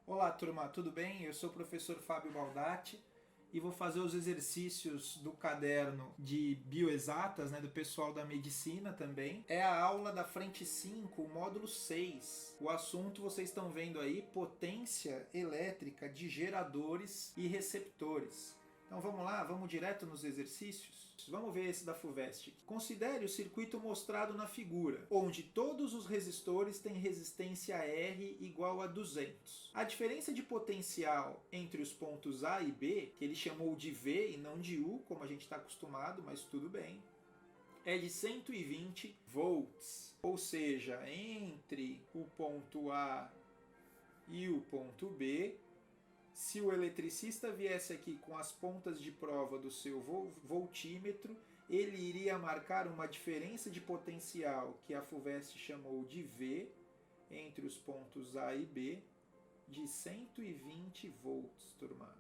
Olá, turma, tudo bem? Eu sou o professor Fábio Baldatti e vou fazer os exercícios do caderno de bioexatas, do pessoal da medicina também. É a aula da frente 5, o módulo 6. O assunto vocês estão vendo aí, potência elétrica de geradores e receptores. Então vamos lá, vamos direto nos exercícios? Vamos ver esse da FUVEST. Considere o circuito mostrado na figura, onde todos os resistores têm resistência R igual a 200. A diferença de potencial entre os pontos A e B, que ele chamou de V e não de U, como a gente está acostumado, mas tudo bem, é de 120 volts. Ou seja, entre o ponto A e o ponto B, se o eletricista viesse aqui com as pontas de prova do seu voltímetro, ele iria marcar uma diferença de potencial que a FUVEST chamou de V entre os pontos A e B de 120 volts, turma.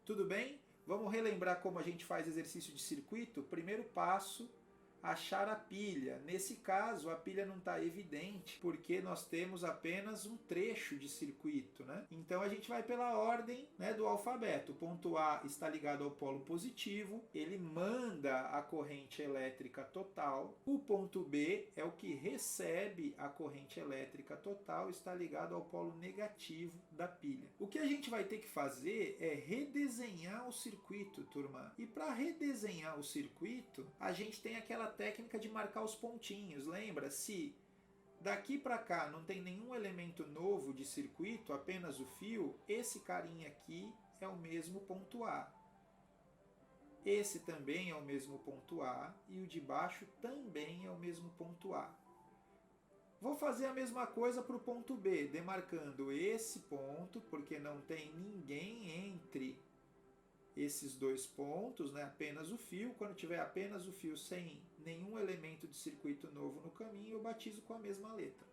Tudo bem? Vamos relembrar como a gente faz exercício de circuito? Primeiro passo, achar a pilha. Nesse caso, a pilha não está evidente, porque nós temos apenas um trecho de circuito, Então a gente vai pela ordem, do alfabeto. O ponto A está ligado ao polo positivo, ele manda a corrente elétrica total. O ponto B é o que recebe a corrente elétrica total, está ligado ao polo negativo da pilha. O que a gente vai ter que fazer é redesenhar o circuito, turma. E para redesenhar o circuito, a gente tem aquela técnica de marcar os pontinhos. Lembra? Se daqui para cá não tem nenhum elemento novo de circuito, apenas o fio, esse carinha aqui é o mesmo ponto A. Esse também é o mesmo ponto A e o de baixo também é o mesmo ponto A. Vou fazer a mesma coisa para o ponto B, demarcando esse ponto, porque não tem ninguém entre esses dois pontos, apenas o fio. Quando tiver apenas o fio sem nenhum elemento de circuito novo no caminho, eu batizo com a mesma letra.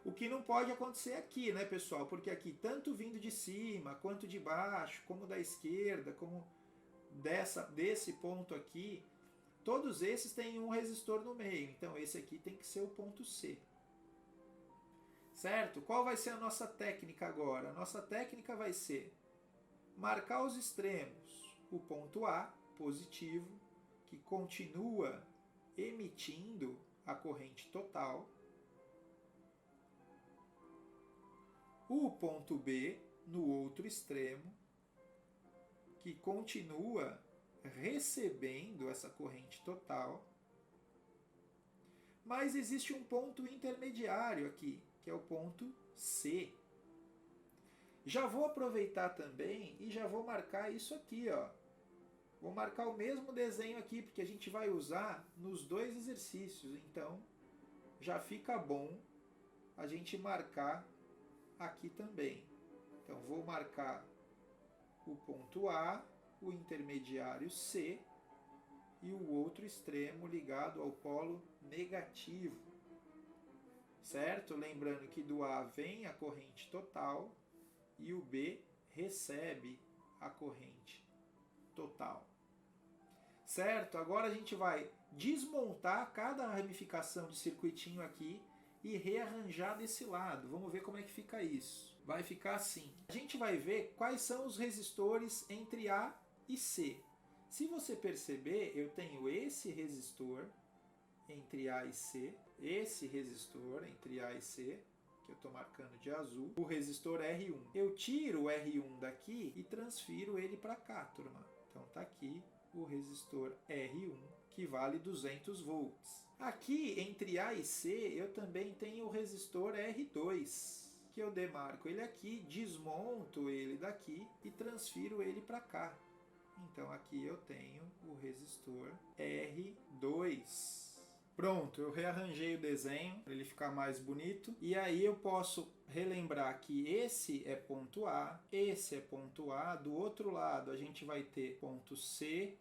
O que não pode acontecer aqui, pessoal? Porque aqui, tanto vindo de cima, quanto de baixo, como da esquerda, como desse ponto aqui, todos esses têm um resistor no meio. Então esse aqui tem que ser o ponto C. Certo? Qual vai ser a nossa técnica agora? A nossa técnica vai ser marcar os extremos, o ponto A, positivo, que continua emitindo a corrente total, o ponto B, no outro extremo, que continua recebendo essa corrente total, mas existe um ponto intermediário aqui, que é o ponto C. Já vou aproveitar também e já vou marcar isso aqui, ó. Vou marcar o mesmo desenho aqui, porque a gente vai usar nos dois exercícios. Então, já fica bom a gente marcar aqui também. Então, vou marcar o ponto A, o intermediário C e o outro extremo ligado ao polo negativo. Certo? Lembrando que do A vem a corrente total e o B recebe a corrente total. Certo? Agora a gente vai desmontar cada ramificação de circuitinho aqui e rearranjar desse lado. Vamos ver como é que fica isso. Vai ficar assim. A gente vai ver quais são os resistores entre A e C. Se você perceber, eu tenho esse resistor entre A e C, esse resistor entre A e C, que eu estou marcando de azul, o resistor R1. Eu tiro o R1 daqui e transfiro ele para cá, turma. Então está aqui o resistor R1, que vale 200 volts. Aqui, entre A e C, eu também tenho o resistor R2, que eu demarco ele aqui, desmonto ele daqui e transfiro ele para cá. Então aqui eu tenho o resistor R2. Pronto, eu rearranjei o desenho para ele ficar mais bonito. E aí eu posso relembrar que esse é ponto A, esse é ponto A. Do outro lado a gente vai ter ponto C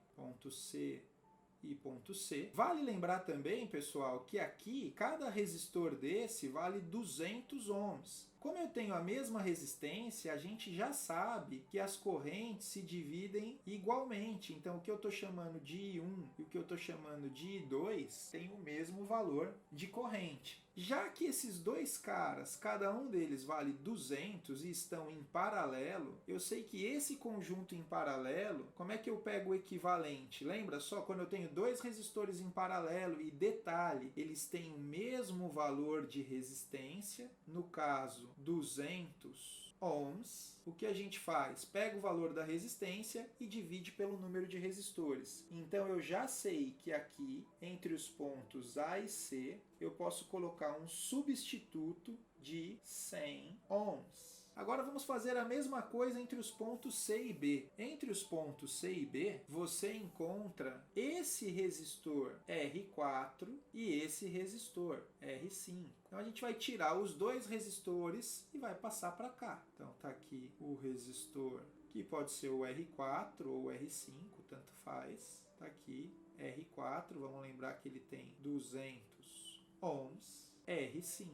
e ponto C. Vale lembrar também, pessoal, que aqui cada resistor desse vale 200 ohms. Como eu tenho a mesma resistência, a gente já sabe que as correntes se dividem igualmente. Então, o que eu estou chamando de I1 e o que eu estou chamando de I2 tem o mesmo valor de corrente. Já que esses dois caras, cada um deles vale 200 e estão em paralelo, eu sei que esse conjunto em paralelo, como é que eu pego o equivalente? Lembra só, quando eu tenho dois resistores em paralelo e detalhe, eles têm o mesmo valor de resistência, no caso 200 ohms, o que a gente faz? Pega o valor da resistência e divide pelo número de resistores. Então eu já sei que aqui, entre os pontos A e C, eu posso colocar um substituto de 100 ohms. Agora vamos fazer a mesma coisa entre os pontos C e B. Entre os pontos C e B, você encontra esse resistor R4 e esse resistor R5. Então a gente vai tirar os dois resistores e vai passar para cá. Então está aqui o resistor, que pode ser o R4 ou o R5, tanto faz. Está aqui R4, vamos lembrar que ele tem 200 ohms. R5,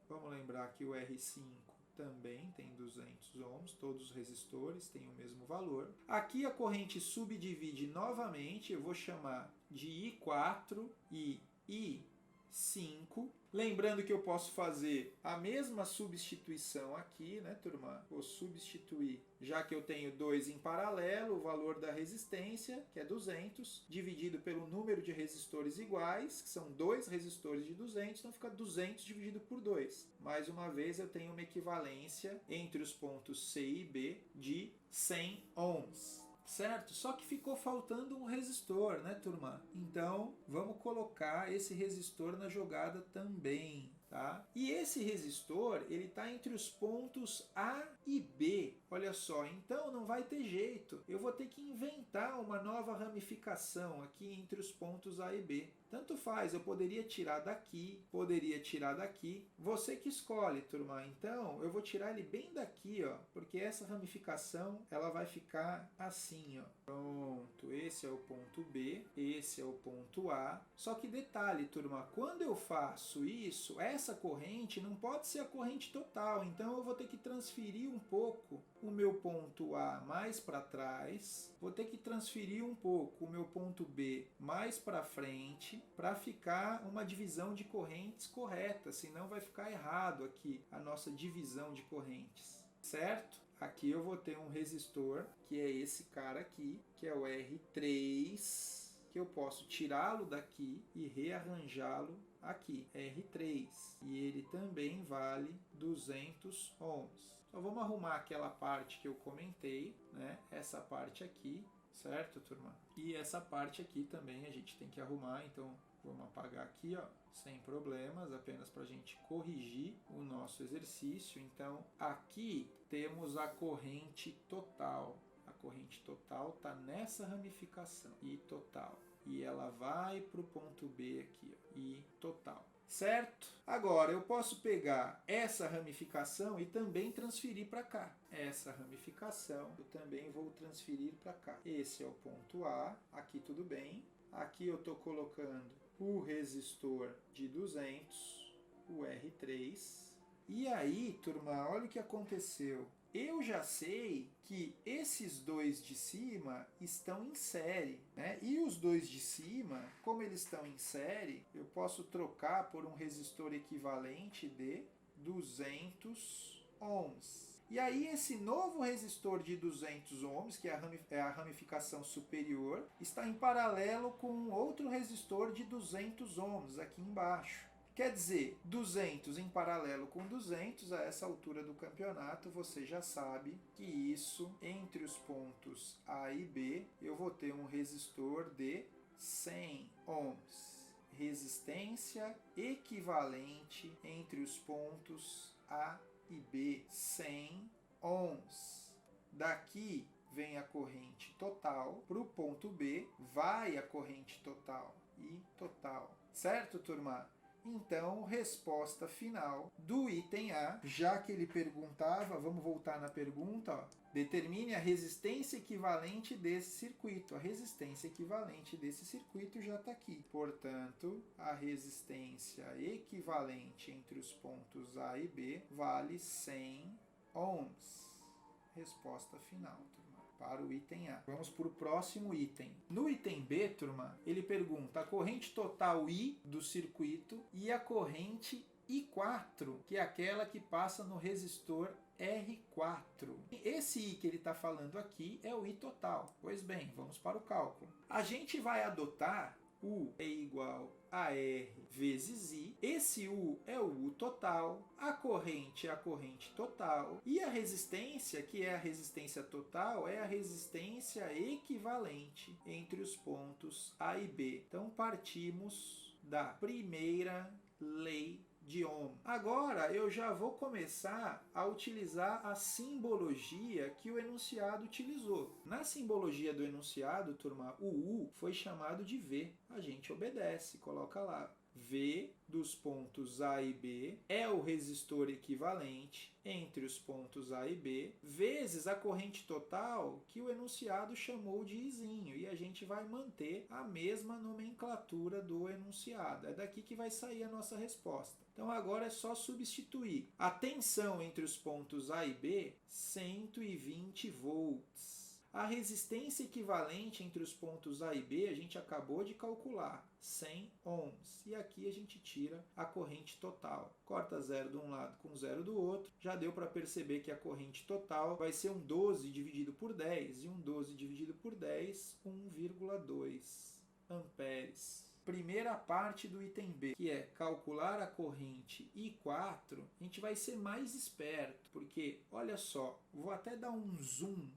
vamos lembrar que o R5 também tem 200 ohms, todos os resistores têm o mesmo valor. Aqui a corrente subdivide novamente, eu vou chamar de I4 e I5. Lembrando que eu posso fazer a mesma substituição aqui, né, turma? Vou substituir, já que eu tenho dois em paralelo, o valor da resistência, que é 200, dividido pelo número de resistores iguais, que são dois resistores de 200, então fica 200 dividido por 2. Mais uma vez, eu tenho uma equivalência entre os pontos C e B de 100 ohms. Certo? Só que ficou faltando um resistor, né, turma? Então, vamos colocar esse resistor na jogada também, tá? E esse resistor, ele está entre os pontos A e B. Olha só, então não vai ter jeito. Eu vou ter que inventar uma nova ramificação aqui entre os pontos A e B. Tanto faz, eu poderia tirar daqui, poderia tirar daqui. Você que escolhe, turma. Então, eu vou tirar ele bem daqui, ó, porque essa ramificação, ela vai ficar assim, ó. Pronto, esse é o ponto B, esse é o ponto A. Só que detalhe, turma, quando eu faço isso, essa corrente não pode ser a corrente total. Então, eu vou ter que transferir um pouco o meu ponto A mais para trás, vou ter que transferir um pouco o meu ponto B mais para frente, para ficar uma divisão de correntes correta, senão vai ficar errado aqui a nossa divisão de correntes, certo? Aqui eu vou ter um resistor, que é esse cara aqui, que é o R3, que eu posso tirá-lo daqui e rearranjá-lo aqui, R3, e ele também vale 200 ohms. Só vamos arrumar aquela parte que eu comentei, né? Essa parte aqui, certo, turma? E essa parte aqui também a gente tem que arrumar, então vamos apagar aqui, ó, sem problemas, apenas para a gente corrigir o nosso exercício. Então, aqui temos a corrente total. A corrente total está nessa ramificação, I total. E ela vai para o ponto B aqui, ó, I total. Certo? Agora, eu posso pegar essa ramificação e também transferir para cá. Essa ramificação eu também vou transferir para cá. Esse é o ponto A, aqui tudo bem. Aqui eu estou colocando o resistor de 200, o R3. E aí, turma, olha o que aconteceu. Eu já sei que esses dois de cima estão em série, né? E os dois de cima, como eles estão em série, eu posso trocar por um resistor equivalente de 200 ohms. E aí esse novo resistor de 200 ohms, que é a ramificação superior, está em paralelo com outro resistor de 200 ohms aqui embaixo. Quer dizer, 200 em paralelo com 200, a essa altura do campeonato, você já sabe que isso, entre os pontos A e B, eu vou ter um resistor de 100 ohms. Resistência equivalente entre os pontos A e B, 100 ohms. Daqui vem a corrente total, para o ponto B vai a corrente total, I total. Certo, turma? Então, resposta final do item A, já que ele perguntava, vamos voltar na pergunta, ó, determine a resistência equivalente desse circuito. A resistência equivalente desse circuito já está aqui. Portanto, a resistência equivalente entre os pontos A e B vale 100 ohms. Resposta final, turma, para o item A. Vamos para o próximo item. No item B, turma, ele pergunta a corrente total I do circuito e a corrente I4, que é aquela que passa no resistor R4. Esse I que ele está falando aqui é o I total. Pois bem, vamos para o cálculo. A gente vai adotar U é igual a R vezes I. Esse U é o U total, a corrente é a corrente total e a resistência, que é a resistência total, é a resistência equivalente entre os pontos A e B. Então partimos da primeira lei de Ohm. Agora eu já vou começar a utilizar a simbologia que o enunciado utilizou. Na simbologia do enunciado, turma, o U foi chamado de V. A gente obedece, coloca lá. V dos pontos A e B é o resistor equivalente entre os pontos A e B, vezes a corrente total que o enunciado chamou de Izinho. E a gente vai manter a mesma nomenclatura do enunciado. É daqui que vai sair a nossa resposta. Então agora é só substituir a tensão entre os pontos A e B, 120 volts. A resistência equivalente entre os pontos A e B a gente acabou de calcular, 100 ohms. E aqui a gente tira a corrente total. Corta 0 de um lado com 0 do outro. Já deu para perceber que a corrente total vai ser um 12 dividido por 10. E um 12 dividido por 10, 1,2 amperes. Primeira parte do item B, que é calcular a corrente I4, a gente vai ser mais esperto, porque, olha só, vou até dar um zoom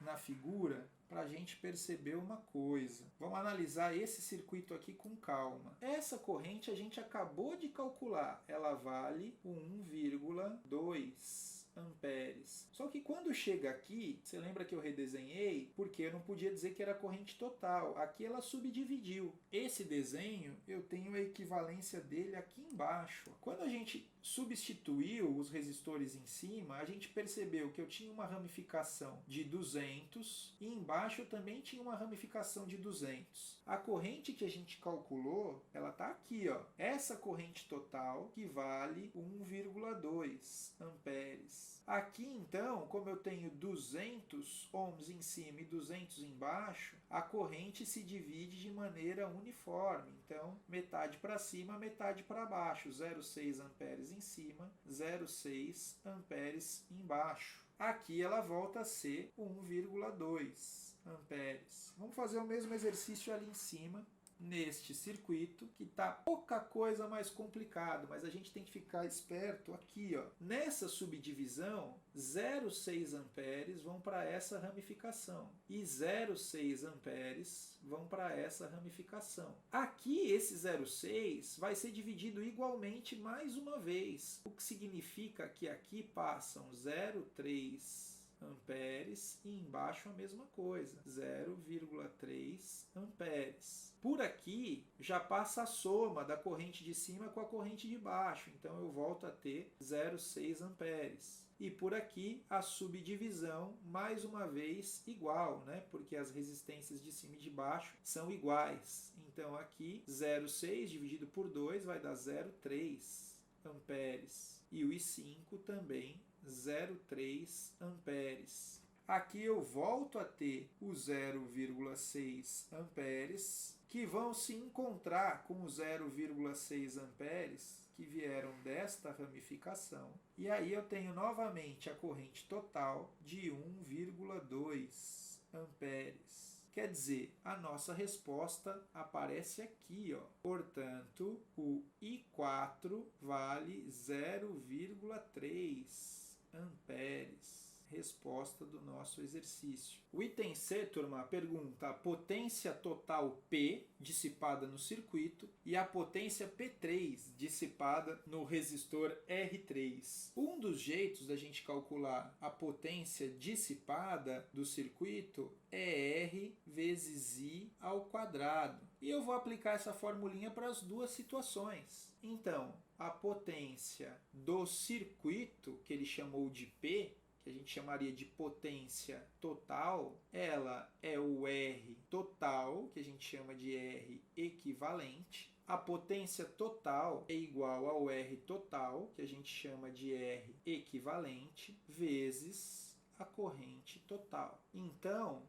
na figura para a gente perceber uma coisa. Vamos analisar esse circuito aqui com calma. Essa corrente a gente acabou de calcular, ela vale 1,2 amperes. Só que quando chega aqui, você lembra que eu redesenhei? Porque eu não podia dizer que era corrente total. Aqui ela subdividiu. Esse desenho, eu tenho a equivalência dele aqui embaixo. Quando a gente substituiu os resistores em cima, a gente percebeu que eu tinha uma ramificação de 200 e embaixo eu também tinha uma ramificação de 200. A corrente que a gente calculou, ela está aqui, ó. Essa corrente total que vale 1,2 amperes. Aqui então, como eu tenho 200 ohms em cima e 200 embaixo, a corrente se divide de maneira uniforme. Então, metade para cima, metade para baixo. 0,6 amperes em cima, 0,6 amperes embaixo. Aqui ela volta a ser 1,2 amperes. Vamos fazer o mesmo exercício ali em cima, neste circuito, que está pouca coisa mais complicado, mas a gente tem que ficar esperto aqui, ó. Nessa subdivisão, 0,6 amperes vão para essa ramificação e 0,6 amperes vão para essa ramificação. Aqui, esse 0,6 vai ser dividido igualmente mais uma vez, o que significa que aqui passam 0,3 amperes e embaixo a mesma coisa, 0,3 amperes. Por aqui já passa a soma da corrente de cima com a corrente de baixo, então eu volto a ter 0,6 amperes. E por aqui a subdivisão, mais uma vez, igual, né? Porque as resistências de cima e de baixo são iguais. Então aqui 0,6 dividido por 2 vai dar 0,3 amperes. E o I5 também 0,3 amperes. Aqui eu volto a ter o 0,6 amperes, que vão se encontrar com os 0,6 amperes que vieram desta ramificação. E aí eu tenho novamente a corrente total de 1,2 amperes. Quer dizer, a nossa resposta aparece aqui, ó. Portanto, o I4 vale 0,3 amperes. resposta do nosso exercício. O item C, turma, pergunta a potência total P dissipada no circuito e a potência P3 dissipada no resistor R3. Um dos jeitos da gente calcular a potência dissipada do circuito é R vezes I ao quadrado. E eu vou aplicar essa formulinha para as duas situações. Então, a potência do circuito, que ele chamou de P, que a gente chamaria de potência total, ela é o R total, que a gente chama de R equivalente. A potência total é igual ao R total, que a gente chama de R equivalente, vezes a corrente total. Então,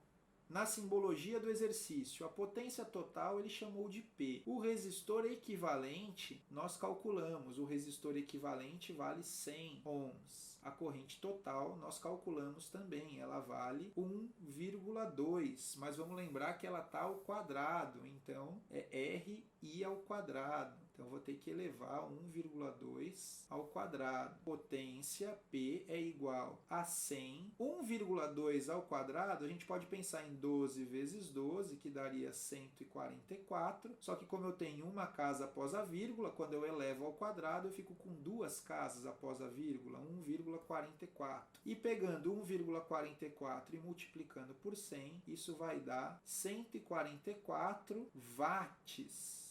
na simbologia do exercício, a potência total ele chamou de P. O resistor equivalente, nós calculamos. O resistor equivalente vale 100 ohms. A corrente total, nós calculamos também. Ela vale 1,2. Mas vamos lembrar que ela está ao quadrado. Então, é RI ao quadrado. Então, vou ter que elevar 1,2 ao quadrado. Potência P é igual a 100. 1,2 ao quadrado, a gente pode pensar em 12 vezes 12, que daria 144. Só que como eu tenho uma casa após a vírgula, quando eu elevo ao quadrado, eu fico com duas casas após a vírgula, 1,44. E pegando 1,44 e multiplicando por 100, isso vai dar 144 watts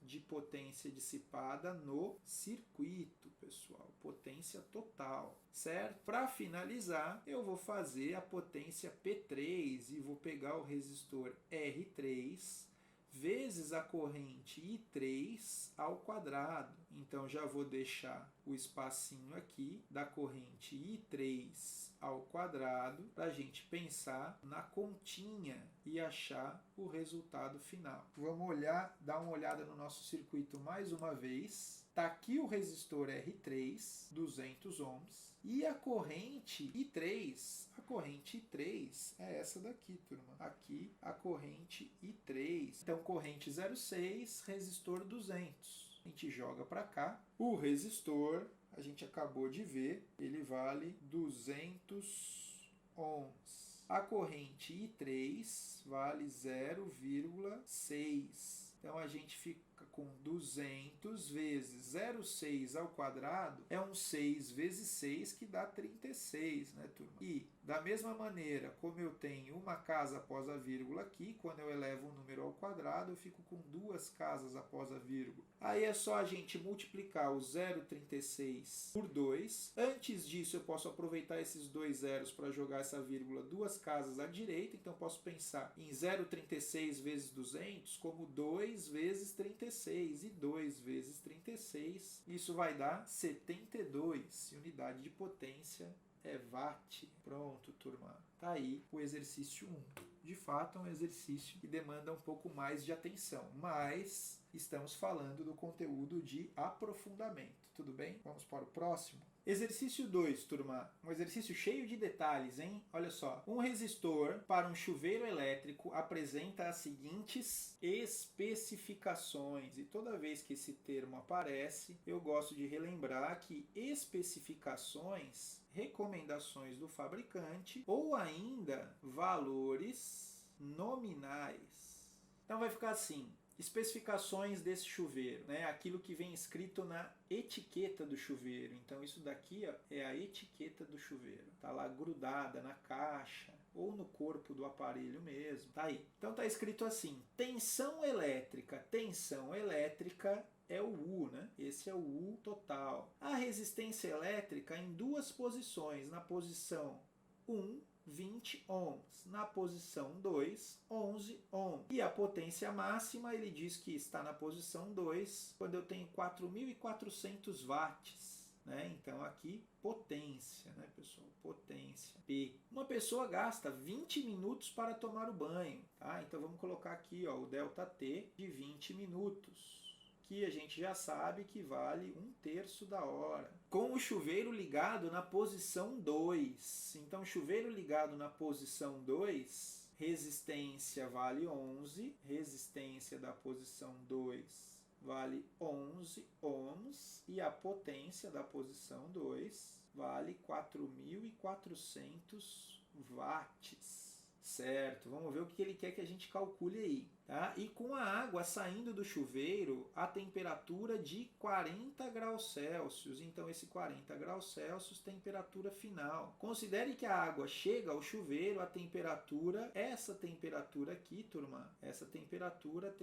de potência dissipada no circuito, pessoal. Potência total, certo? Para finalizar, eu vou fazer a potência P3 e vou pegar o resistor R3 vezes a corrente I3 ao quadrado. Então, já vou deixar o espacinho aqui da corrente I3 ao quadrado para a gente pensar na continha e achar o resultado final. Vamos dar uma olhada no nosso circuito mais uma vez. Está aqui o resistor R3, 200 ohms, e a corrente I3 é essa daqui, turma. Aqui a corrente I3. Então, corrente 0,6, resistor 200. A gente joga para cá. O resistor, a gente acabou de ver, ele vale 200 ohms. A corrente I3 vale 0,6. Então, a gente fica com 200 vezes 0,6 ao quadrado, é um 6 vezes 6, que dá 36, né, turma? E, da mesma maneira, como eu tenho uma casa após a vírgula aqui, quando eu elevo um número ao quadrado, eu fico com duas casas após a vírgula. Aí é só a gente multiplicar o 0,36 por 2. Antes disso, eu posso aproveitar esses dois zeros para jogar essa vírgula duas casas à direita. Então, posso pensar em 0,36 vezes 200 como 2 vezes 36. E 2 vezes 36, isso vai dar 72. E unidade de potência é watt. Pronto, turma. Tá aí o exercício 1. De fato, é um exercício que demanda um pouco mais de atenção, mas estamos falando do conteúdo de aprofundamento. Tudo bem? Vamos para o próximo. Exercício 2, turma. Um exercício cheio de detalhes, hein? Olha só. Um resistor para um chuveiro elétrico apresenta as seguintes especificações. E toda vez que esse termo aparece, eu gosto de relembrar que especificações, recomendações do fabricante ou ainda valores nominais. Então vai ficar assim. Especificações desse chuveiro, né? Aquilo que vem escrito na etiqueta do chuveiro. Então isso daqui, ó, é a etiqueta do chuveiro. Tá lá grudada na caixa ou no corpo do aparelho mesmo. Tá aí. Então tá escrito assim: tensão elétrica. Tensão elétrica é o U, né? Esse é o U total. A resistência elétrica em duas posições. Na posição 1, 20 ohms. Na posição 2, 11 ohms. E a potência máxima, ele diz que está na posição 2, quando eu tenho 4.400 watts. Né? Então aqui, potência, né, pessoal? Potência, P. Uma pessoa gasta 20 minutos para tomar o banho. Tá? Então vamos colocar aqui, ó, o ΔT de 20 minutos. Que a gente já sabe que vale 1/3 da hora. Com o chuveiro ligado na posição 2. Então, chuveiro ligado na posição 2, resistência vale 11, resistência da posição 2 vale 11 ohms e a potência da posição 2 vale 4.400 watts. Certo, vamos ver o que ele quer que a gente calcule aí. Tá? E com a água saindo do chuveiro, a temperatura de 40 graus Celsius. Então, esse 40 graus Celsius, temperatura final. Considere que a água chega ao chuveiro, a temperatura, essa temperatura aqui, turma, essa temperatura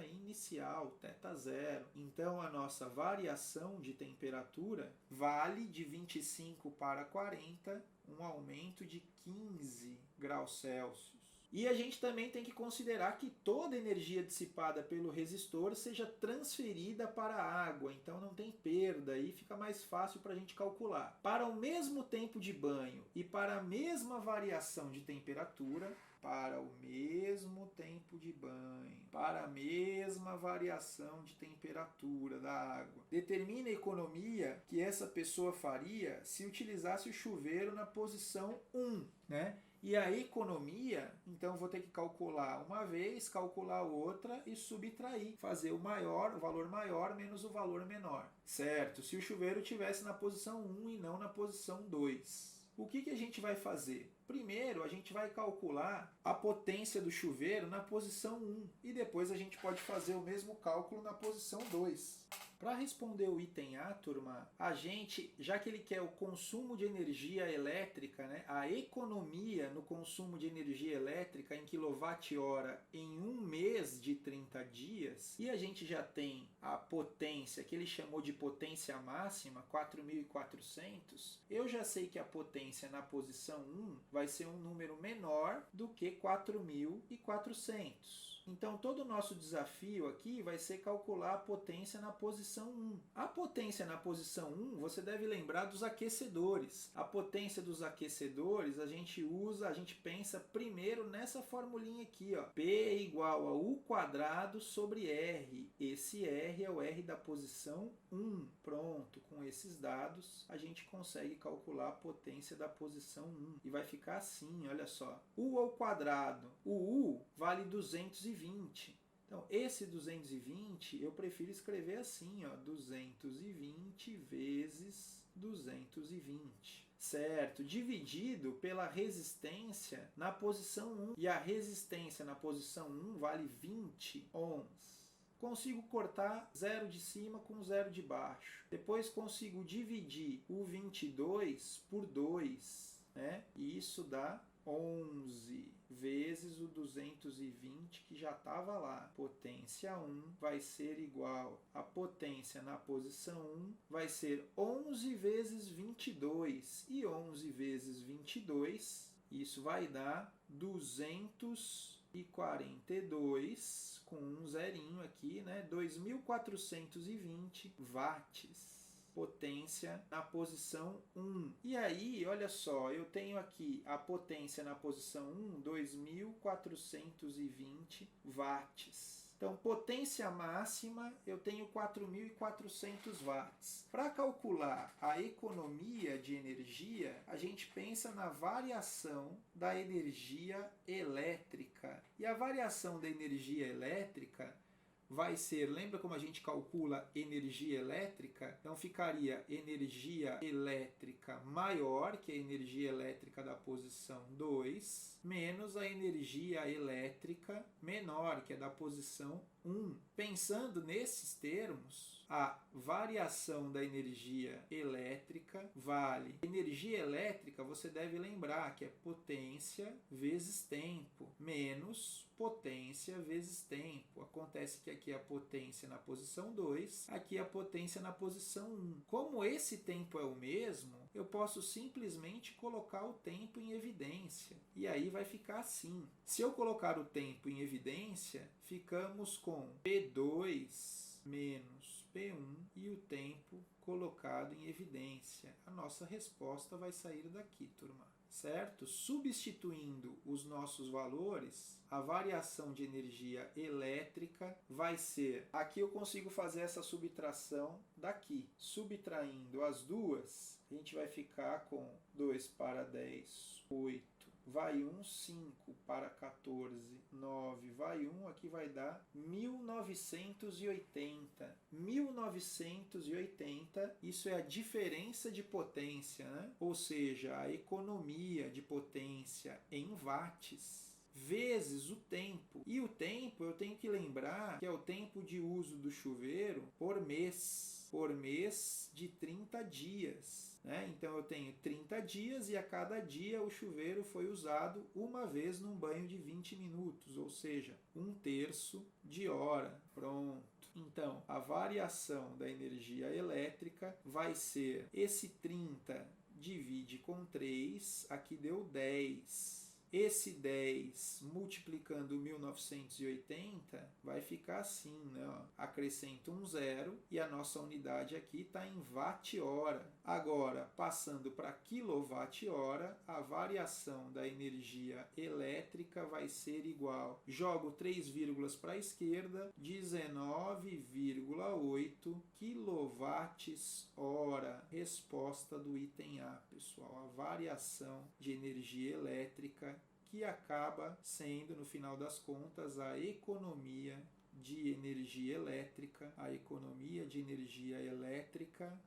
inicial, θ0. Então, a nossa variação de temperatura vale de 25 para 40, um aumento de 15 graus Celsius. E a gente também tem que considerar que toda energia dissipada pelo resistor seja transferida para a água, então não tem perda, aí fica mais fácil para a gente calcular. Para o mesmo tempo de banho e para a mesma variação de temperatura, para o mesmo tempo de banho, para a mesma variação de temperatura da água. Determine a economia que essa pessoa faria se utilizasse o chuveiro na posição 1, né? E a economia, então vou ter que calcular uma vez, calcular outra e subtrair, fazer o valor maior menos o valor menor, certo? Se o chuveiro estivesse na posição 1 e não na posição 2. O que a gente vai fazer? Primeiro, a gente vai calcular a potência do chuveiro na posição 1 e depois a gente pode fazer o mesmo cálculo na posição 2. Para responder o item A, turma, a gente, já que ele quer o consumo de energia elétrica, né, a economia no consumo de energia elétrica em kWh em um mês de 30 dias, e a gente já tem a potência, que ele chamou de potência máxima, 4.400, eu já sei que a potência na posição 1 vai ser um número menor do que 4.400. Então, todo o nosso desafio aqui vai ser calcular a potência na posição 1. A potência na posição 1, você deve lembrar dos aquecedores. A potência dos aquecedores, a gente pensa primeiro nessa formulinha aqui, ó. P é igual a U² sobre R. Esse R é o R da posição 1. Pronto, com esses dados, a gente consegue calcular a potência da posição 1. E vai ficar assim, olha só. U ao quadrado. O U vale 220. Então, esse 220 eu prefiro escrever assim, ó, 220 vezes 220. Certo? Dividido pela resistência na posição 1. E a resistência na posição 1 vale 20 ohms. Consigo cortar 0 de cima com 0 de baixo. Depois consigo dividir o 22 por 2, né? E isso dá 11 vezes o 220 que já estava lá. Potência 1 vai ser igual a potência na posição 1 vai ser 11 vezes 22. E 11 vezes 22, isso vai dar 242, com um zerinho aqui, né? 2.420 watts. Potência na posição 1. E aí, olha só, eu tenho aqui a potência na posição 1, 2.420 watts. Então, potência máxima, eu tenho 4.400 watts. Para calcular a economia de energia, a gente pensa na variação da energia elétrica. E a variação da energia elétrica vai ser, lembra como a gente calcula energia elétrica? Então ficaria energia elétrica maior, que é a energia elétrica da posição 2, menos a energia elétrica menor, que é da posição 1. Pensando nesses termos, a variação da energia elétrica vale. Energia elétrica, você deve lembrar que é potência vezes tempo, menos potência vezes tempo. Acontece que aqui é a potência na posição 2, aqui é a potência na posição 1. Como esse tempo é o mesmo, eu posso simplesmente colocar o tempo em evidência. E aí vai ficar assim. Se eu colocar o tempo em evidência, ficamos com P2 menos P1 e o tempo colocado em evidência. A nossa resposta vai sair daqui, turma. Certo? Substituindo os nossos valores, a variação de energia elétrica vai ser... Aqui eu consigo fazer essa subtração daqui. Subtraindo as duas, a gente vai ficar com 2 para 10, 8 vai 1, 5 para 14, 9, vai 1, aqui vai dar 1980. 1980, isso é a diferença de potência, né? Ou seja, a economia de potência em watts, vezes o tempo. E o tempo eu tenho que lembrar que é o tempo de uso do chuveiro por mês de 30 dias. Né? Então eu tenho 30 dias e a cada dia o chuveiro foi usado uma vez num banho de 20 minutos, ou seja, 1/3 de hora. Pronto. Então, a variação da energia elétrica vai ser esse 30 divide com 3, aqui deu 10. Esse 10 multiplicando 1980 vai ficar assim, né? Ó, acrescenta um zero e a nossa unidade aqui está em watt-hora. Agora, passando para quilowatt-hora, a variação da energia elétrica vai ser igual. Jogo 3 vírgulas para a esquerda, 19,8 kWh. Resposta do item A, pessoal. A variação de energia elétrica que acaba sendo, no final das contas, a economia de energia elétrica,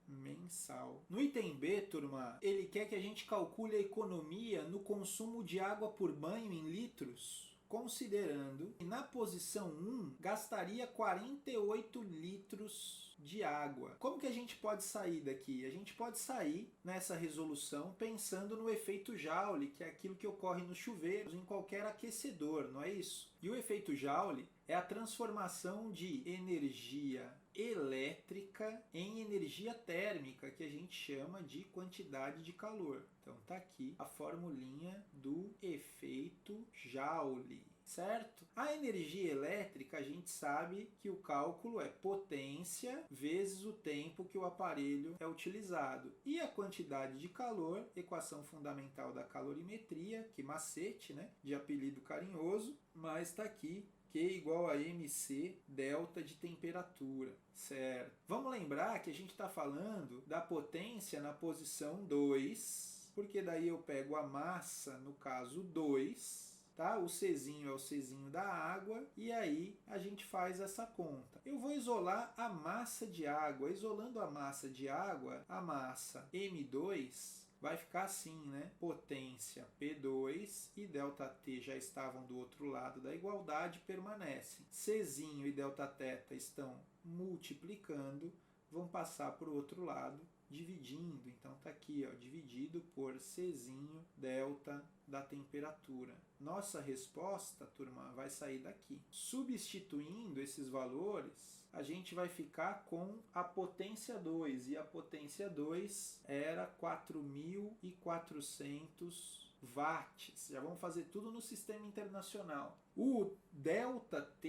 mensal. No item B, turma, ele quer que a gente calcule a economia no consumo de água por banho em litros, considerando que na posição 1 gastaria 48 litros de água. Como que a gente pode sair daqui? A gente pode sair nessa resolução pensando no efeito Joule, que é aquilo que ocorre nos chuveiros, em qualquer aquecedor, não é isso? E o efeito Joule é a transformação de energia elétrica em energia térmica, que a gente chama de quantidade de calor. Então tá aqui a formulinha do efeito Joule, certo? A energia elétrica, a gente sabe que o cálculo é potência vezes o tempo que o aparelho é utilizado. E a quantidade de calor, equação fundamental da calorimetria, que macete, né? De apelido carinhoso, mas está aqui Q igual a mc delta de temperatura, certo? Vamos lembrar que a gente está falando da potência na posição 2, porque daí eu pego a massa, no caso 2, tá? O Czinho é o Czinho da água, e aí a gente faz essa conta. Eu vou isolar a massa de água. Isolando a massa de água, a massa M2 vai ficar assim, né? Potência P2 e ΔT já estavam do outro lado da igualdade, permanecem. Czinho e Δθ estão multiplicando, vão passar para o outro lado, dividindo. Então está aqui, ó, dividido por Czinho delta da temperatura. Nossa resposta, turma, vai sair daqui. Substituindo esses valores, a gente vai ficar com a potência 2. E a potência 2 era 4.400 watts. Já vamos fazer tudo no sistema internacional. O ΔT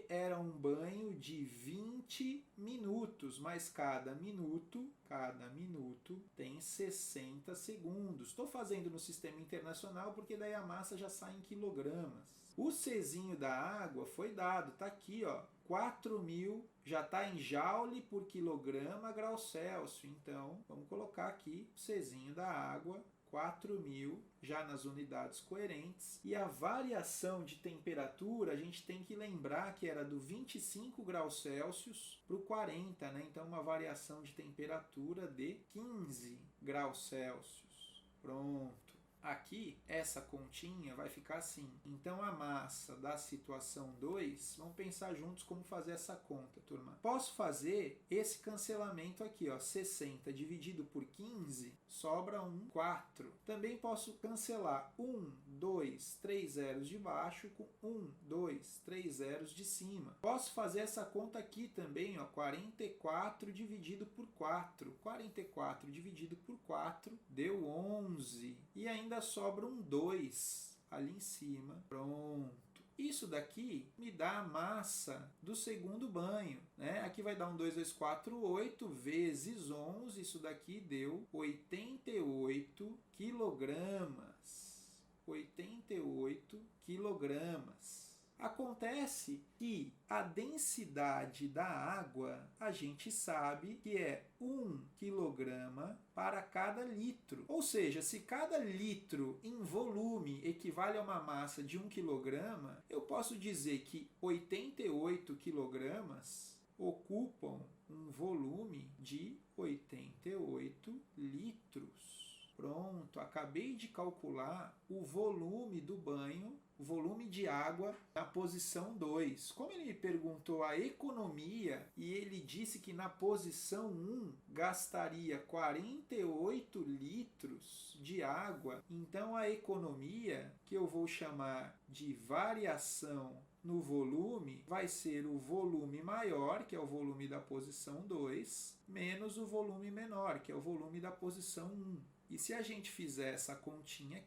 era um banho de 20 minutos, mas cada minuto tem 60 segundos. Estou fazendo no sistema internacional porque daí a massa já sai em quilogramas. O Czinho da água foi dado, está aqui, ó, 4.000, já está em joule por quilograma grau Celsius. Então, vamos colocar aqui o Czinho da água, 4.000, já nas unidades coerentes. E a variação de temperatura, a gente tem que lembrar que era do 25 graus Celsius para o 40, né? Então, uma variação de temperatura de 15 graus Celsius. Pronto. Aqui, essa continha vai ficar assim. Então, a massa da situação 2, vamos pensar juntos como fazer essa conta, turma. Posso fazer esse cancelamento aqui, ó, 60 dividido por 15, sobra 4. Também posso cancelar 2, 3 zeros de baixo com 2, 3 zeros de cima. Posso fazer essa conta aqui também, ó, 44 dividido por 4. 44 dividido por 4 deu 11. E ainda sobra 2 ali em cima. Pronto. Isso daqui me dá a massa do segundo banho, né? Aqui vai dar 2, 2, 4, 8 vezes 11. Isso daqui deu 88 quilogramas. 88 quilogramas. Acontece que a densidade da água, a gente sabe que é 1 quilograma para cada litro. Ou seja, se cada litro em volume equivale a uma massa de 1 quilograma, eu posso dizer que 88 quilogramas ocupam um volume de 88 litros. Pronto, acabei de calcular o volume do banho, o volume de água na posição 2. Como ele me perguntou a economia e ele disse que na posição 1 gastaria 48 litros de água, então a economia, que eu vou chamar de variação no volume, vai ser o volume maior, que é o volume da posição 2, menos o volume menor, que é o volume da posição 1. E se a gente fizer essa continha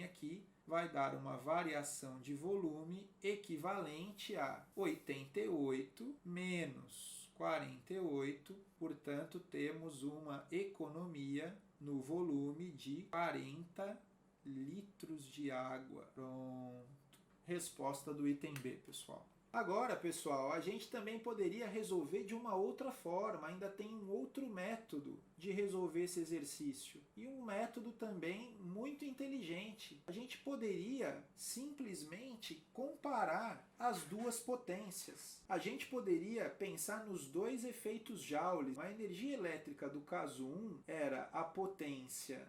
aqui vai dar uma variação de volume equivalente a 88 menos 48, portanto temos uma economia no volume de 40 litros de água. Pronto. Resposta do item B, pessoal. Agora, pessoal, a gente também poderia resolver de uma outra forma, ainda tem um outro método de resolver esse exercício. E um método também muito inteligente. A gente poderia simplesmente comparar as duas potências. A gente poderia pensar nos dois efeitos Joule. A energia elétrica do caso 1 era a potência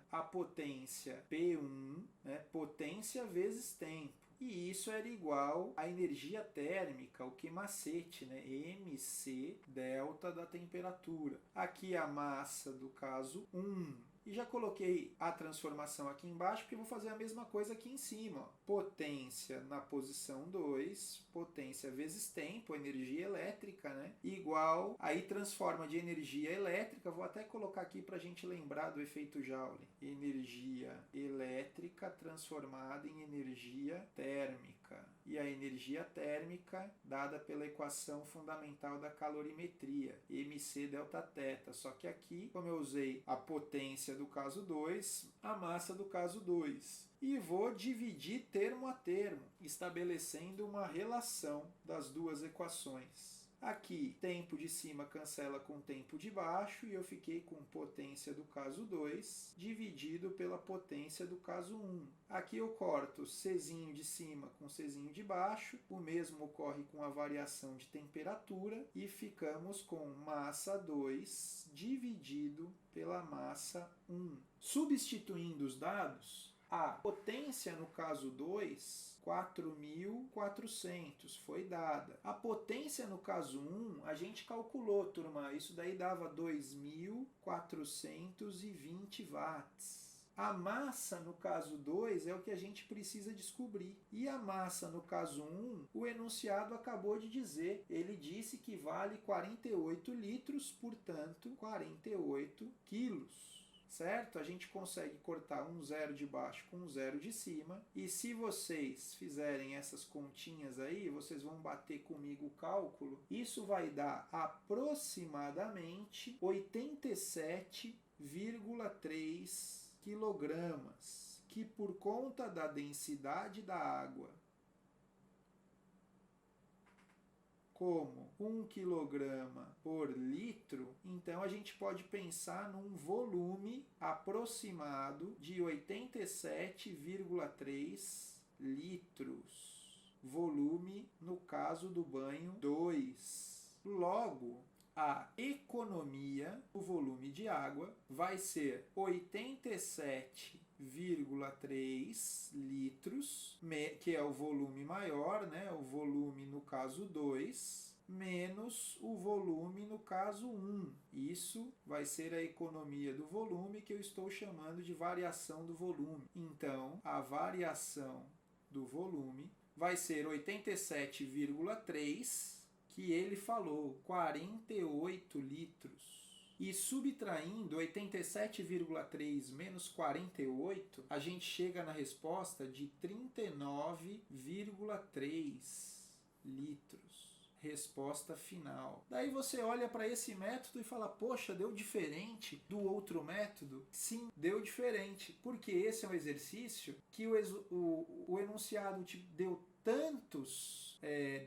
P1, né, potência vezes tempo. E isso era igual à energia térmica, o queimacete, né? MC delta da temperatura. Aqui a massa do caso 1. E já coloquei a transformação aqui embaixo, porque vou fazer a mesma coisa aqui em cima. Ó. Potência na posição 2, potência vezes tempo, energia elétrica, né? Igual, aí transforma de energia elétrica, vou até colocar aqui para a gente lembrar do efeito Joule. Energia elétrica transformada em energia térmica. E a energia térmica dada pela equação fundamental da calorimetria, MC delta θ. Só que aqui, como eu usei a potência do caso 2, a massa do caso 2. E vou dividir termo a termo, estabelecendo uma relação das duas equações. Aqui, tempo de cima cancela com tempo de baixo e eu fiquei com potência do caso 2 dividido pela potência do caso 1. Aqui eu corto Czinho de cima com Czinho de baixo, o mesmo ocorre com a variação de temperatura e ficamos com massa 2 dividido pela massa 1. Substituindo os dados, a potência no caso 2, 4.400, foi dada. A potência no caso 1, a gente calculou, turma, isso daí dava 2.420 watts. A massa no caso 2 é o que a gente precisa descobrir. E a massa no caso 1, o enunciado acabou de dizer. Ele disse que vale 48 litros, portanto, 48 quilos. Certo? A gente consegue cortar um zero de baixo com um zero de cima. E se vocês fizerem essas continhas aí, vocês vão bater comigo o cálculo. Isso vai dar aproximadamente 87,3 quilogramas, que por conta da densidade da água, como 1 quilograma por litro, então a gente pode pensar num volume aproximado de 87,3 litros. Volume no caso do banho 2. Logo, a economia do volume de água vai ser 87,3 litros, que é o volume maior, né? O volume no caso 2, menos o volume no caso 1. Isso vai ser a economia do volume, que eu estou chamando de variação do volume. Então, a variação do volume vai ser 87,3, que ele falou, 48 litros. E subtraindo 87,3 menos 48, a gente chega na resposta de 39,3 litros. Resposta final. Daí você olha para esse método e fala, poxa, deu diferente do outro método? Sim, deu diferente, porque esse é um exercício que o enunciado te deu tantos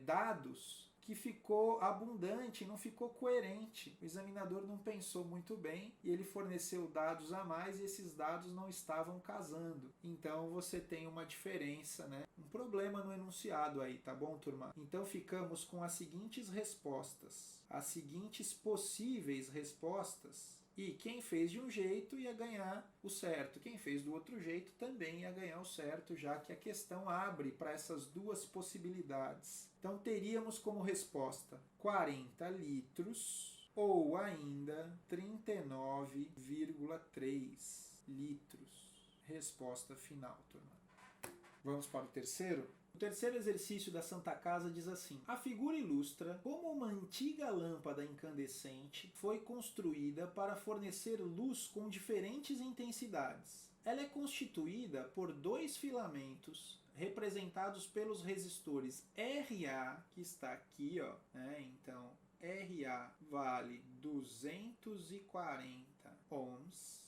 dados que ficou abundante, não ficou coerente. O examinador não pensou muito bem e ele forneceu dados a mais e esses dados não estavam casando. Então você tem uma diferença, né? Um problema no enunciado aí, tá bom, turma? Então ficamos com as seguintes respostas, as seguintes possíveis respostas. E quem fez de um jeito ia ganhar o certo, quem fez do outro jeito também ia ganhar o certo, já que a questão abre para essas duas possibilidades. Então teríamos como resposta 40 litros ou ainda 39,3 litros. Resposta final, turma. Vamos para o terceiro? O terceiro exercício da Santa Casa diz assim: a figura ilustra como uma antiga lâmpada incandescente foi construída para fornecer luz com diferentes intensidades. Ela é constituída por dois filamentos representados pelos resistores RA, que está aqui, ó, né? Então, RA vale 240 ohms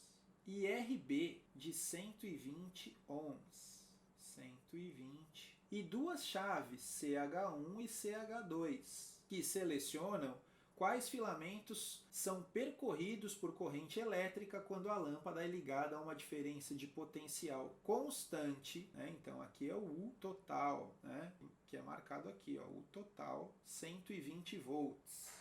e RB de 120 ohms. 120. E duas chaves CH1 e CH2, que selecionam quais filamentos são percorridos por corrente elétrica quando a lâmpada é ligada a uma diferença de potencial constante, né? Então aqui é o U total, né? Que é marcado aqui, ó, U total 120 volts.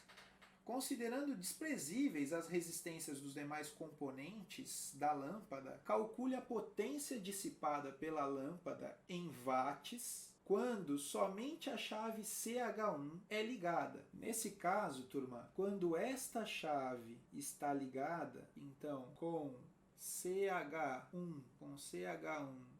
Considerando desprezíveis as resistências dos demais componentes da lâmpada, calcule a potência dissipada pela lâmpada em watts quando somente a chave CH1 é ligada. Nesse caso, turma, quando esta chave está ligada, então com CH1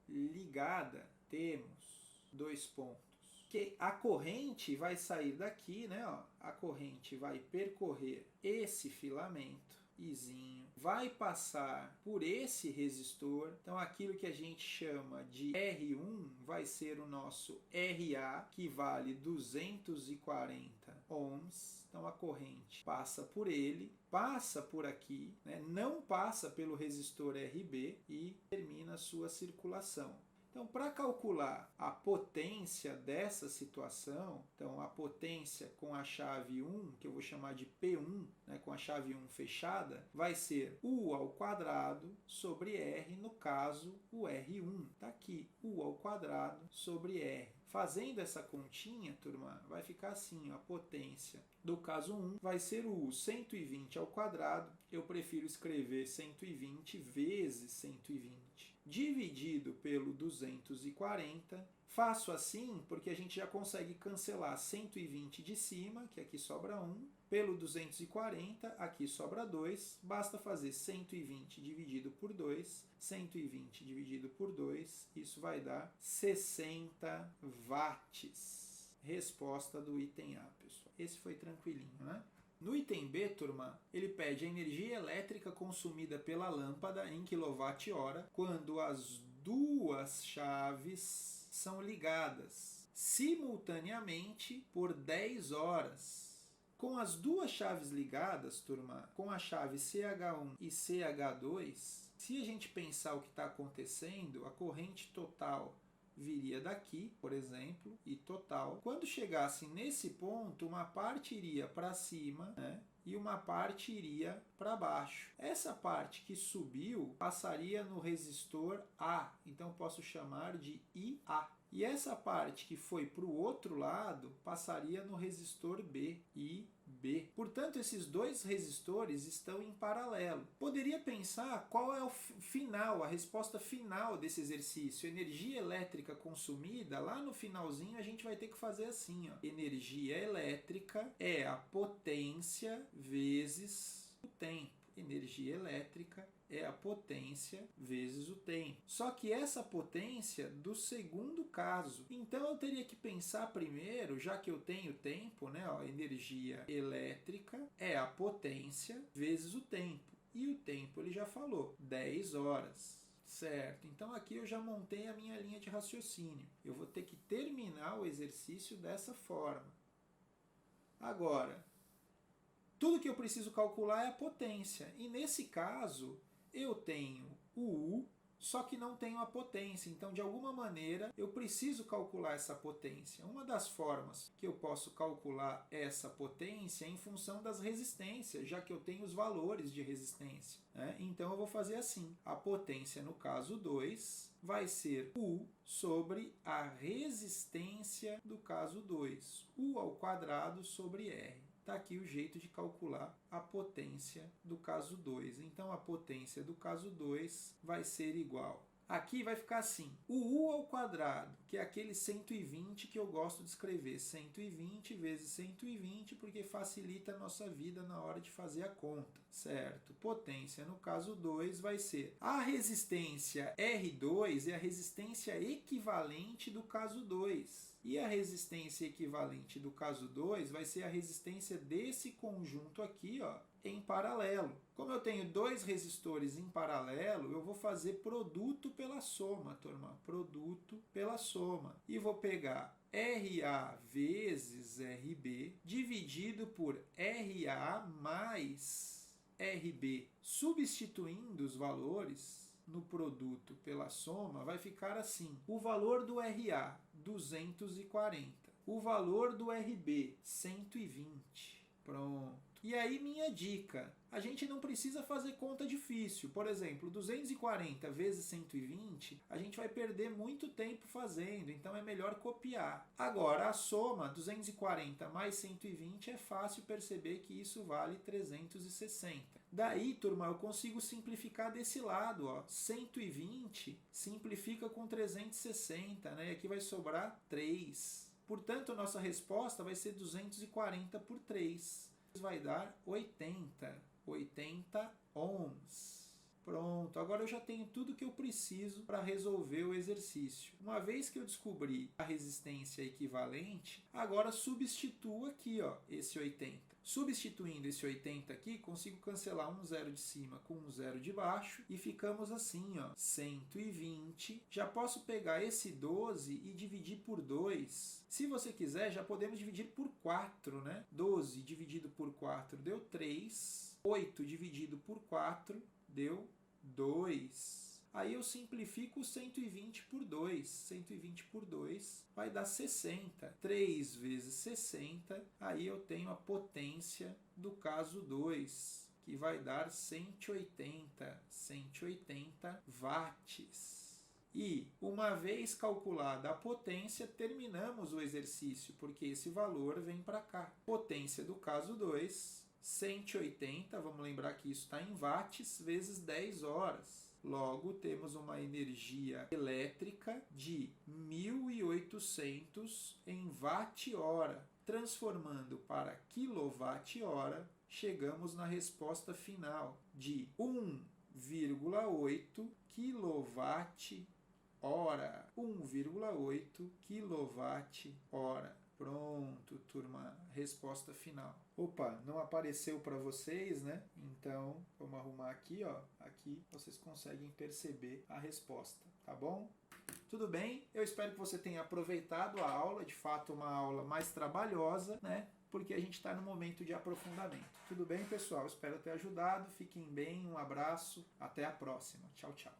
ligada, temos 2 pontos. Que a corrente vai sair daqui, né? Ó, a corrente vai percorrer esse filamento, Izinho, vai passar por esse resistor. Então aquilo que a gente chama de R1 vai ser o nosso RA, que vale 240 ohms. Então a corrente passa por ele, passa por aqui, né? Não passa pelo resistor RB e termina a sua circulação. Então, para calcular a potência dessa situação, então a potência com a chave 1, que eu vou chamar de P1, né, com a chave 1 fechada, vai ser U ao quadrado sobre R, no caso o R1. Está aqui, U ao quadrado sobre R. Fazendo essa continha, turma, vai ficar assim, ó, a potência do caso 1 vai ser o U 120 ao quadrado, eu prefiro escrever 120 vezes 120, dividido pelo 240, faço assim porque a gente já consegue cancelar 120 de cima, que aqui sobra 1, pelo 240, aqui sobra 2, basta fazer 120 dividido por 2, 120 dividido por 2, isso vai dar 60 watts. Resposta do item A, pessoal. Esse foi tranquilinho, né? No item B, turma, ele pede a energia elétrica consumida pela lâmpada em kWh quando as duas chaves são ligadas simultaneamente por 10 horas. Com as duas chaves ligadas, turma, com a chave CH1 e CH2, se a gente pensar o que está acontecendo, a corrente total viria daqui, por exemplo, e total. Quando chegasse nesse ponto, uma parte iria para cima, né? E uma parte iria para baixo. Essa parte que subiu passaria no resistor A, então posso chamar de IA. E essa parte que foi para o outro lado passaria no resistor B, IB. Portanto, esses dois resistores estão em paralelo. Poderia pensar qual é o final, a resposta final desse exercício. Energia elétrica consumida, lá no finalzinho a gente vai ter que fazer assim, ó. Energia elétrica é a potência vezes o tempo. Energia elétrica é a potência vezes o tempo. Só que essa potência do segundo caso. Então eu teria que pensar primeiro, já que eu tenho tempo, né? Ó, energia elétrica é a potência vezes o tempo. E o tempo ele já falou, 10 horas. Certo, então aqui eu já montei a minha linha de raciocínio. Eu vou ter que terminar o exercício dessa forma. Agora, tudo que eu preciso calcular é a potência. E nesse caso, eu tenho o U só que não tenho a potência. Então, de alguma maneira, eu preciso calcular essa potência. Uma das formas que eu posso calcular essa potência é em função das resistências, já que eu tenho os valores de resistência, né? Então, eu vou fazer assim. A potência, no caso 2, vai ser U sobre a resistência do caso 2. U ao quadrado sobre R. Está aqui o jeito de calcular a potência do caso 2. Então, a potência do caso 2 vai ser igual. Aqui vai ficar assim, o U ao quadrado, que é aquele 120 que eu gosto de escrever, 120 vezes 120, porque facilita a nossa vida na hora de fazer a conta, certo? Potência, no caso 2, vai ser a resistência R2 é a resistência equivalente do caso 2. E a resistência equivalente do caso 2 vai ser a resistência desse conjunto aqui, ó, em paralelo. Como eu tenho dois resistores em paralelo, eu vou fazer produto pela soma, turma. Produto pela soma. E vou pegar RA vezes RB dividido por RA mais RB. Substituindo os valores no produto pela soma, vai ficar assim. O valor do RA, 240. O valor do RB, 120. Pronto. E aí minha dica, a gente não precisa fazer conta difícil. Por exemplo, 240 vezes 120, a gente vai perder muito tempo fazendo, então é melhor copiar. Agora, a soma 240 mais 120 é fácil perceber que isso vale 360. Daí, turma, eu consigo simplificar desse lado, ó. 120 simplifica com 360, né? E aqui vai sobrar 3. Portanto, a nossa resposta vai ser 240 por 3. Vai dar 80 ohms. Pronto, agora eu já tenho tudo que eu preciso para resolver o exercício. Uma vez que eu descobri a resistência equivalente, agora substituo aqui, ó, esse 80. Substituindo esse 80 aqui, consigo cancelar um zero de cima com um zero de baixo e ficamos assim, ó, 120. Já posso pegar esse 12 e dividir por 2. Se você quiser, já podemos dividir por 4, né? 12 dividido por 4 deu 3. 8 dividido por 4 deu 2. Aí eu simplifico 120 por 2. 120 por 2 vai dar 60. 3 vezes 60, aí eu tenho a potência do caso 2, que vai dar 180 watts. E, uma vez calculada a potência, terminamos o exercício, porque esse valor vem para cá. Potência do caso 2, 180, vamos lembrar que isso está em watts, vezes 10 horas. Logo, temos uma energia elétrica de 1.800 em watt-hora. Transformando para quilowatt-hora, chegamos na resposta final de 1,8 kWh. 1,8 kWh. Pronto, turma, resposta final. Opa, não apareceu para vocês, né? Então, vamos arrumar aqui, ó. Aqui vocês conseguem perceber a resposta, tá bom? Tudo bem? Eu espero que você tenha aproveitado a aula, de fato uma aula mais trabalhosa, né? Porque a gente está no momento de aprofundamento. Tudo bem, pessoal? Espero ter ajudado. Fiquem bem, um abraço, até a próxima. Tchau, tchau.